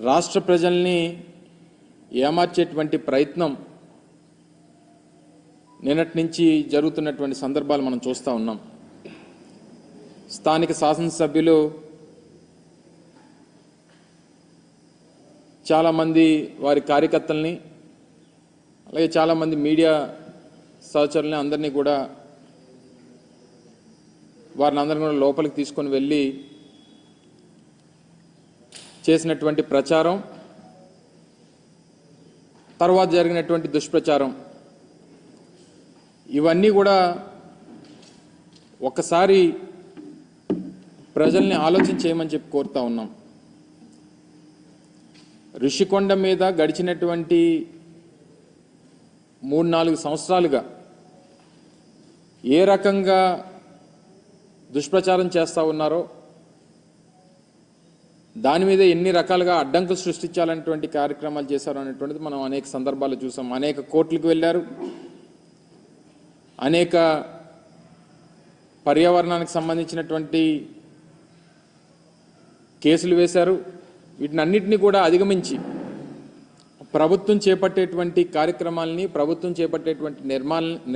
రాష్ట్ర ప్రజల్ని ఏమార్చేటువంటి ప్రయత్నం నిన్నటి నుంచి జరుగుతున్నటువంటి సందర్భాలు మనం చూస్తూ ఉన్నాం. స్థానిక శాసనసభ్యులు చాలామంది వారి కార్యకర్తల్ని అలాగే చాలామంది మీడియా సహచరుల్ని అందరినీ కూడా వారిని అందరిని కూడా లోపలికి తీసుకొని వెళ్ళి చేసినటువంటి ప్రచారం, తర్వాత జరిగినటువంటి దుష్ప్రచారం, ఇవన్నీ కూడా ఒక్కసారి ప్రజల్ని ఆలోచన చేయమని చెప్పి కోరుతా ఉన్నాం. ఋషికొండ మీద గడిచినటువంటి 3-4 సంవత్సరాలుగా ఏ రకంగా దుష్ప్రచారం చేస్తూ ఉన్నారో, దాని మీద ఎన్ని రకాలుగా అడ్డంకులు సృష్టించాలనేటువంటి కార్యక్రమాలు చేశారు అనేటువంటిది మనం అనేక సందర్భాలు చూసాం. అనేక కోర్టులకు వెళ్ళారు, అనేక పర్యావరణానికి సంబంధించినటువంటి కేసులు వేశారు. వీటిని అన్నిటినీ కూడా అధిగమించి ప్రభుత్వం చేపట్టేటువంటి కార్యక్రమాలని, ప్రభుత్వం చేపట్టేటువంటి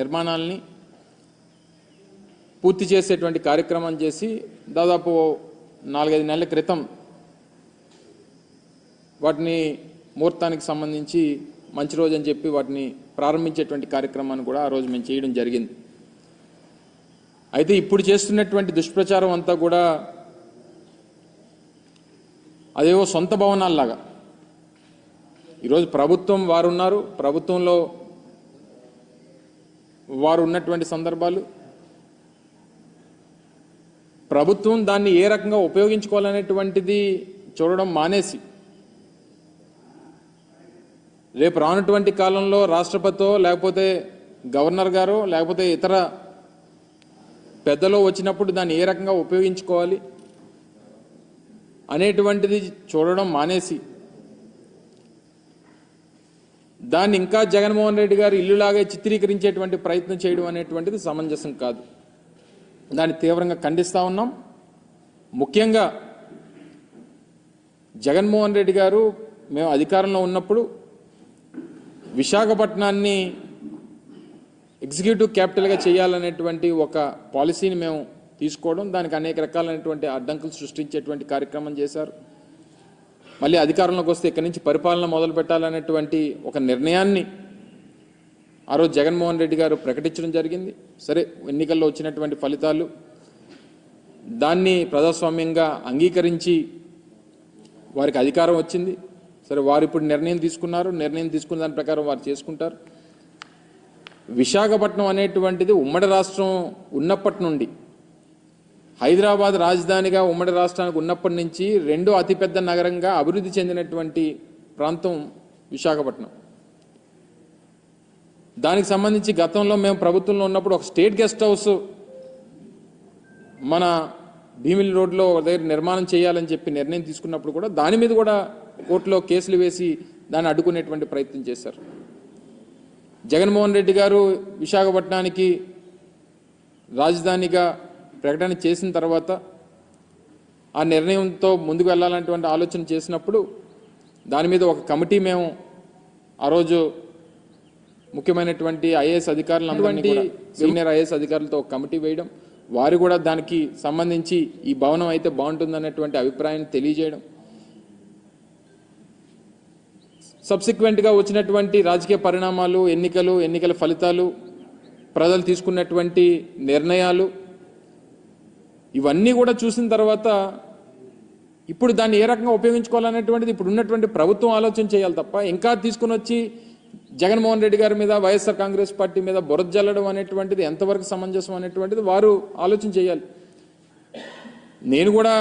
నిర్మాణాలని పూర్తి చేసేటువంటి కార్యక్రమం చేసి దాదాపు 4-5 నెలల క్రితం వాటిని ముహూర్తానికి సంబంధించి మంచి రోజు అని చెప్పి వాటిని ప్రారంభించేటువంటి కార్యక్రమాన్ని కూడా ఆ రోజు మేము చేయడం జరిగింది. అయితే ఇప్పుడు చేస్తున్నటువంటి దుష్ప్రచారం అంతా కూడా అదేవో సొంత భవనాల్లాగా, ఈరోజు ప్రభుత్వం వారు ఉన్నారు, ప్రభుత్వంలో వారు ఉన్నటువంటి సందర్భాలు, ప్రభుత్వం దాన్ని ఏ రకంగా ఉపయోగించుకోవాలనేటువంటిది చూడడం మానేసి రేపు రానటువంటి కాలంలో రాష్ట్రపతితో లేకపోతే గవర్నర్ గారో లేకపోతే ఇతర పెద్దలో వచ్చినప్పుడు దాన్ని ఏ రకంగా ఉపయోగించుకోవాలి అనేటువంటిది చూడడం మానేసి దాన్ని ఇంకా జగన్మోహన్ రెడ్డి గారు ఇల్లులాగే చిత్రీకరించేటువంటి ప్రయత్నం చేయడం అనేటువంటిది సమంజసం కాదు. దాన్ని తీవ్రంగా ఖండిస్తూ ఉన్నాం. ముఖ్యంగా జగన్మోహన్ రెడ్డి గారు మేము అధికారంలో ఉన్నప్పుడు విశాఖపట్నాన్ని ఎగ్జిక్యూటివ్ క్యాపిటల్గా చేయాలనేటువంటి ఒక పాలసీని మేము తీసుకోవడం, దానికి అనేక రకాలైనటువంటి అడ్డంకులు సృష్టించేటువంటి కార్యక్రమం చేశారు. మళ్ళీ అధికారంలోకి వస్తే ఇక్కడి నుంచి పరిపాలన మొదలు పెట్టాలనేటువంటి ఒక నిర్ణయాన్ని ఆ రోజు జగన్మోహన్ రెడ్డి గారు ప్రకటించడం జరిగింది. సరే, ఎన్నికల్లో వచ్చినటువంటి ఫలితాలు దాన్ని ప్రజాస్వామ్యంగా అంగీకరించి వారికి అధికారం వచ్చింది. సరే, వారు ఇప్పుడు నిర్ణయం తీసుకున్నారు, నిర్ణయం తీసుకున్న దాని ప్రకారం వారు చేసుకుంటారు. విశాఖపట్నం అనేటువంటిది ఉమ్మడి రాష్ట్రం ఉన్నప్పటి నుండి, హైదరాబాద్ రాజధానిగా ఉమ్మడి రాష్ట్రానికి ఉన్నప్పటి నుంచి రెండో అతిపెద్ద నగరంగా అభివృద్ధి చెందినటువంటి ప్రాంతం విశాఖపట్నం. దానికి సంబంధించి గతంలో మేము ప్రభుత్వంలో ఉన్నప్పుడు ఒక స్టేట్ గెస్ట్ హౌస్ మన భీమిలి రోడ్లో దగ్గర నిర్మాణం చేయాలని చెప్పి నిర్ణయం తీసుకున్నప్పుడు కూడా దాని మీద కూడా కోర్టులో కేసులు వేసి దాన్ని అడ్డుకునేటువంటి ప్రయత్నం చేశారు. జగన్మోహన్ రెడ్డి గారు విశాఖపట్నానికి రాజధానిగా ప్రకటన చేసిన తర్వాత ఆ నిర్ణయంతో ముందుకు వెళ్ళాలనేటువంటి ఆలోచన చేసినప్పుడు దాని మీద ఒక కమిటీ మేము ఆ రోజు ముఖ్యమైనటువంటి ఐఏఎస్ అధికారులందరినీ, సీనియర్ ఐఏఎస్ అధికారులతో ఒక కమిటీ వేయడం, వారు కూడా దానికి సంబంధించి ఈ భవనం అయితే బాగుంటుందనేటువంటి అభిప్రాయాన్ని తెలియజేయడం, సబ్సిక్వెంట్గా వచ్చినటువంటి రాజకీయ పరిణామాలు, ఎన్నికల ఫలితాలు, ప్రజలు తీసుకున్నటువంటి నిర్ణయాలు, ఇవన్నీ కూడా చూసిన తర్వాత ఇప్పుడు దాన్ని ఏ రకంగా ఉపయోగించుకోవాలనేటువంటిది ఇప్పుడు ఉన్నటువంటి ప్రభుత్వం ఆలోచన చేయాలి తప్ప ఇంకా తీసుకుని వచ్చి జగన్మోహన్ రెడ్డి గారి మీద, వైఎస్ఆర్ కాంగ్రెస్ పార్టీ మీద బురద జల్లడం అనేటువంటిది ఎంతవరకు సమంజసం అనేటువంటిది వారు ఆలోచన చేయాలి. నేను కూడా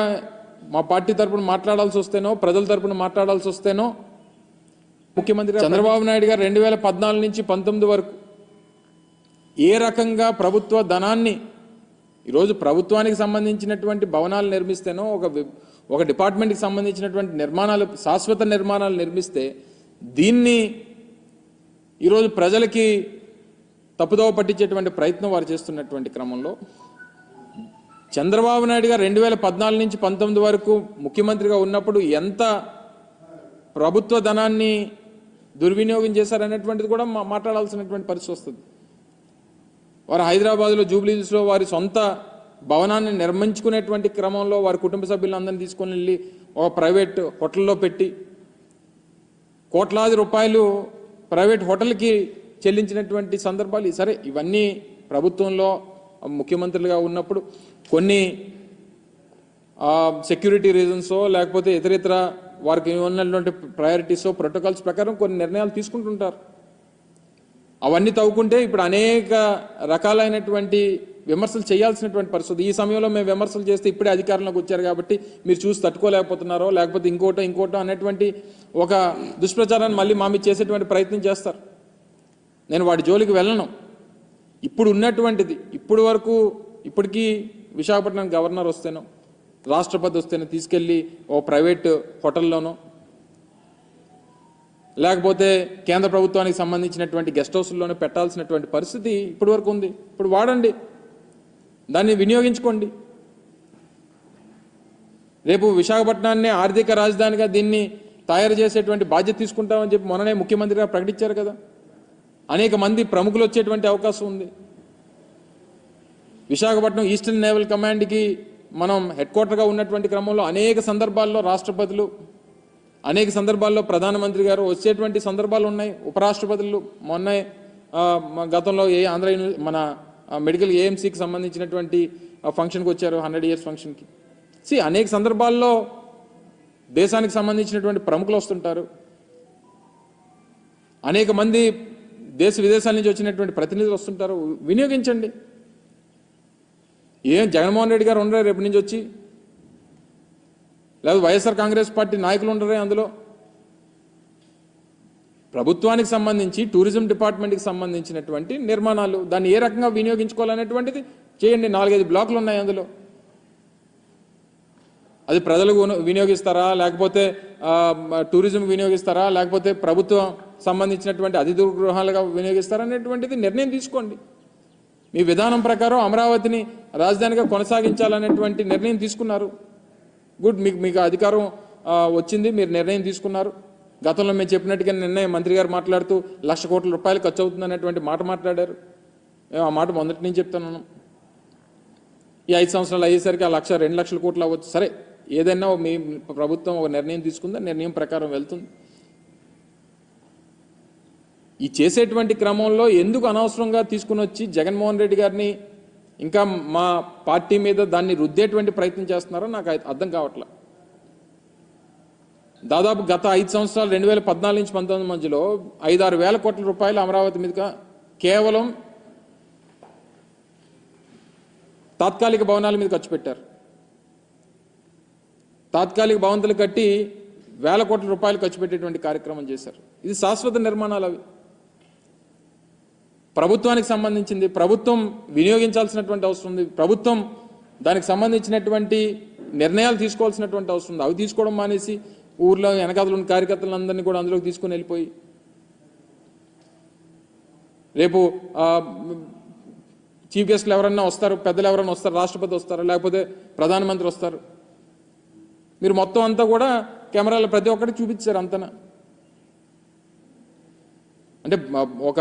మా పార్టీ తరపున మాట్లాడాల్సి వస్తేనో, ప్రజల తరపున మాట్లాడాల్సి వస్తేనో, ముఖ్యమంత్రి చంద్రబాబు నాయుడు గారు 2014 నుంచి 19 వరకు ఏ రకంగా ప్రభుత్వ ధనాన్ని, ఈరోజు ప్రభుత్వానికి సంబంధించినటువంటి భవనాలు నిర్మిస్తేనో, ఒక డిపార్ట్మెంట్కి సంబంధించినటువంటి నిర్మాణాలు, శాశ్వత నిర్మాణాలు నిర్మిస్తే దీన్ని ఈరోజు ప్రజలకి తప్పుదోవ పట్టించేటువంటి ప్రయత్నం వారు చేస్తున్నటువంటి క్రమంలో చంద్రబాబు నాయుడు గారు 2014 నుంచి 19 వరకు ముఖ్యమంత్రిగా ఉన్నప్పుడు ఎంత ప్రభుత్వ ధనాన్ని దుర్వినియోగం చేశారనేటువంటిది కూడా మాట్లాడాల్సినటువంటి పరిస్థితి వస్తుంది. వారు హైదరాబాద్లో జూబ్లీహిల్స్లో వారి సొంత భవనాన్ని నిర్మించుకునేటువంటి క్రమంలో వారి కుటుంబ సభ్యులందరినీ తీసుకొని వెళ్ళి ఒక ప్రైవేట్ హోటల్లో పెట్టి కోట్లాది రూపాయలు ప్రైవేట్ హోటల్కి చెల్లించినటువంటి సందర్భాలు. సరే, ఇవన్నీ ప్రభుత్వంలో ముఖ్యమంత్రులుగా ఉన్నప్పుడు కొన్ని సెక్యూరిటీ రీజన్సో లేకపోతే ఇతర వారికి ఉన్నటువంటి ప్రయారిటీసో ప్రోటోకాల్స్ ప్రకారం కొన్ని నిర్ణయాలు తీసుకుంటుంటారు. అవన్నీ తవ్వుకుంటే ఇప్పుడు అనేక రకాలైనటువంటి విమర్శలు చేయాల్సినటువంటి పరిస్థితి. ఈ సమయంలో మేము విమర్శలు చేస్తే ఇప్పుడే అధికారంలోకి వచ్చారు కాబట్టి మీరు చూసి తట్టుకోలేకపోతున్నారో లేకపోతే ఇంకోటో అనేటువంటి ఒక దుష్ప్రచారాన్ని మళ్ళీ మా మీద చేసేటువంటి ప్రయత్నం చేస్తారు. నేను వాటి జోలికి వెళ్ళను. ఇప్పుడు ఉన్నటువంటిది ఇప్పటికీ విశాఖపట్నం గవర్నర్ వస్తేనో రాష్ట్రపతి వస్తేనో తీసుకెళ్ళి ఓ ప్రైవేట్ హోటల్లోనో లేకపోతే కేంద్ర ప్రభుత్వానికి సంబంధించినటువంటి గెస్ట్ హౌస్లోనే పెట్టాల్సినటువంటి పరిస్థితి ఇప్పటివరకు ఉంది. ఇప్పుడు వాడండి, దాన్ని వినియోగించుకోండి. రేపు విశాఖపట్నాన్ని ఆర్థిక రాజధానిగా దీన్ని తయారు చేసేటువంటి బాధ్యత తీసుకుంటామని చెప్పి మొన్ననే ముఖ్యమంత్రి గారు ప్రకటించారు కదా. అనేక మంది ప్రముఖులు వచ్చేటువంటి అవకాశం ఉంది. విశాఖపట్నం ఈస్టర్న్ నేవల్ కమాండ్కి మనం హెడ్ క్వార్టర్గా ఉన్నటువంటి క్రమంలో అనేక సందర్భాల్లో రాష్ట్రపతులు, అనేక సందర్భాల్లో ప్రధానమంత్రి గారు వచ్చేటువంటి సందర్భాలు ఉన్నాయి. ఉపరాష్ట్రపతులు మొన్న గతంలో మన మెడికల్ ఏఎంసీకి సంబంధించినటువంటి ఫంక్షన్కి వచ్చారు, 100 years ఫంక్షన్కి. అనేక సందర్భాల్లో దేశానికి సంబంధించినటువంటి ప్రముఖులు వస్తుంటారు. అనేక మంది దేశ విదేశాల నుంచి వచ్చినటువంటి ప్రతినిధులు వస్తుంటారు. వినియోగించండి. జగన్మోహన్ రెడ్డి గారు ఉండరు రేపు నుంచి వచ్చి, లేదా వైఎస్ఆర్ కాంగ్రెస్ పార్టీ నాయకులు ఉండరే అందులో. ప్రభుత్వానికి సంబంధించి టూరిజం డిపార్ట్మెంట్కి సంబంధించినటువంటి నిర్మాణాలు దాన్ని ఏ రకంగా వినియోగించుకోవాలనేటువంటిది చేయండి. 4-5 బ్లాకులు ఉన్నాయి అందులో. అది ప్రజలకు వినియోగిస్తారా లేకపోతే టూరిజం వినియోగిస్తారా లేకపోతే ప్రభుత్వం సంబంధించినటువంటి అతిథి గృహాలుగా వినియోగిస్తారా అనేటువంటిది నిర్ణయం తీసుకోండి. మీ విధానం ప్రకారం అమరావతిని రాజధానిగా కొనసాగించాలనేటువంటి నిర్ణయం తీసుకున్నారు. గుడ్, మీకు అధికారం వచ్చింది, మీరు నిర్ణయం తీసుకున్నారు. గతంలో మేము చెప్పినట్టుగా నిర్ణయం మంత్రి గారు మాట్లాడుతూ 1,00,000 కోట్ల రూపాయలు ఖర్చు అవుతుంది అనేటువంటి మాట మాట్లాడారు. మేము ఆ మాట మొదటి నుంచి చెప్తున్నాను. ఈ 5 సంవత్సరాలు అయ్యేసరికి 1,00,000, 2 లక్షల కోట్లు అవ్వచ్చు. సరే, ఏదైనా మీ ప్రభుత్వం ఒక నిర్ణయం తీసుకుందా, నిర్ణయం ప్రకారం వెళ్తుంది. ఈ చేసేటువంటి క్రమంలో ఎందుకు అనవసరంగా తీసుకుని వచ్చి జగన్మోహన్ రెడ్డి గారిని ఇంకా మా పార్టీ మీద దాన్ని రుద్దేటువంటి ప్రయత్నం చేస్తున్నారో నాకు అర్థం కావట్లా. దాదాపు గత 5 సంవత్సరాలు 2014 నుంచి 2019 మధ్యలో 5-6 వేల కోట్ల రూపాయలు అమరావతి మీదుగా కేవలం తాత్కాలిక భవనాల మీద ఖర్చు పెట్టారు. తాత్కాలిక భవంతులు కట్టి వేల కోట్ల రూపాయలు ఖర్చు పెట్టేటువంటి కార్యక్రమం చేశారు. ఇది శాశ్వత నిర్మాణాలు. అవి ప్రభుత్వానికి సంబంధించింది, ప్రభుత్వం వినియోగించాల్సినటువంటి అవసరం ఉంది. ప్రభుత్వం దానికి సంబంధించినటువంటి నిర్ణయాలు తీసుకోవాల్సినటువంటి అవసరం ఉంది. అవి తీసుకోవడం మానేసి ఊర్లో వెనకాతలు ఉన్న కార్యకర్తలందరినీ కూడా అందులోకి తీసుకుని వెళ్ళిపోయి రేపు చీఫ్ గెస్ట్లు ఎవరన్నా వస్తారు, పెద్దలు ఎవరన్నా వస్తారు, రాష్ట్రపతి వస్తారు, లేకపోతే ప్రధానమంత్రి వస్తారు. మీరు మొత్తం అంతా కూడా కెమెరాలో ప్రతి ఒక్కటి చూపించారు అంతనా. అంటే ఒక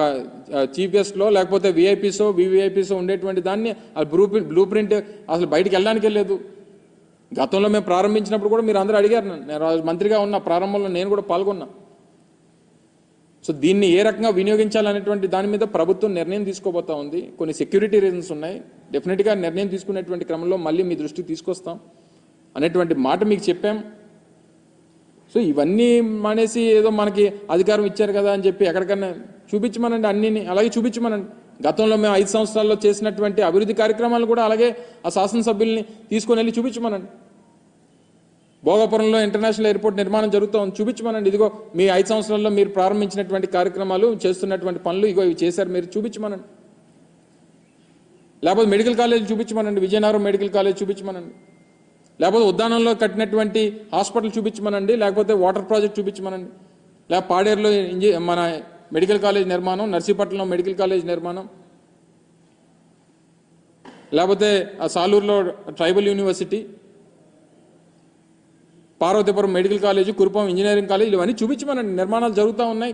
చీఫ్ గెస్ట్లో లేకపోతే విఐపీసో వివిఐపీసో ఉండేటువంటి దాన్ని బ్లూ ప్రింట్ అసలు బయటికి వెళ్ళడానికి లేదు. గతంలో మేము ప్రారంభించినప్పుడు కూడా మీరు అందరూ అడిగారు. నేను మంత్రిగా ఉన్న ప్రారంభంలో నేను కూడా పాల్గొన్నా. సో దీన్ని ఏ రకంగా వినియోగించాలనేటువంటి దాని మీద ప్రభుత్వం నిర్ణయం తీసుకోబోతా ఉంది. కొన్ని సెక్యూరిటీ రీజన్స్ ఉన్నాయి. డెఫినెట్గా నిర్ణయం తీసుకునేటువంటి క్రమంలో మళ్ళీ మీ దృష్టికి తీసుకొస్తాం అనేటువంటి మాట మీకు చెప్పాం. సో ఇవన్నీ మానేసి ఏదో మనకి అధికారం ఇచ్చారు కదా అని చెప్పి ఎక్కడికన్నా చూపించమనండి, అన్నీ అలాగే చూపించమనండి. గతంలో మేము 5 సంవత్సరాల్లో చేసినటువంటి అభివృద్ధి కార్యక్రమాలు కూడా అలాగే ఆ శాసనసభ్యుల్ని తీసుకొని వెళ్ళి చూపించమనండి. భోగాపురంలో ఇంటర్నేషనల్ ఎయిర్పోర్ట్ నిర్మాణం జరుగుతూ ఉంది, చూపించమనండి. ఇదిగో మీ 5 సంవత్సరాల్లో మీరు ప్రారంభించినటువంటి కార్యక్రమాలు, చేస్తున్నటువంటి పనులు ఇగో ఇవి చేశారు, మీరు చూపించమనండి. లేకపోతే మెడికల్ కాలేజ్ చూపించమనండి, విజయనగరం మెడికల్ కాలేజ్ చూపించమనండి. లేకపోతే ఉద్యానంలో కట్టినటువంటి హాస్పిటల్ చూపించమనండి, లేకపోతే వాటర్ ప్రాజెక్ట్ చూపించమనండి, లేకపోతే పాడేరులో మన మెడికల్ కాలేజ్ నిర్మాణం, నర్సీపట్నంలో మెడికల్ కాలేజ్ నిర్మాణం, లేకపోతే సాలూరులో tribal university, Parvathipuram medical college, Kurupam engineering college, ఇవన్నీ చూపించమనండి, నిర్మాణాలు జరుగుతూ ఉన్నాయి.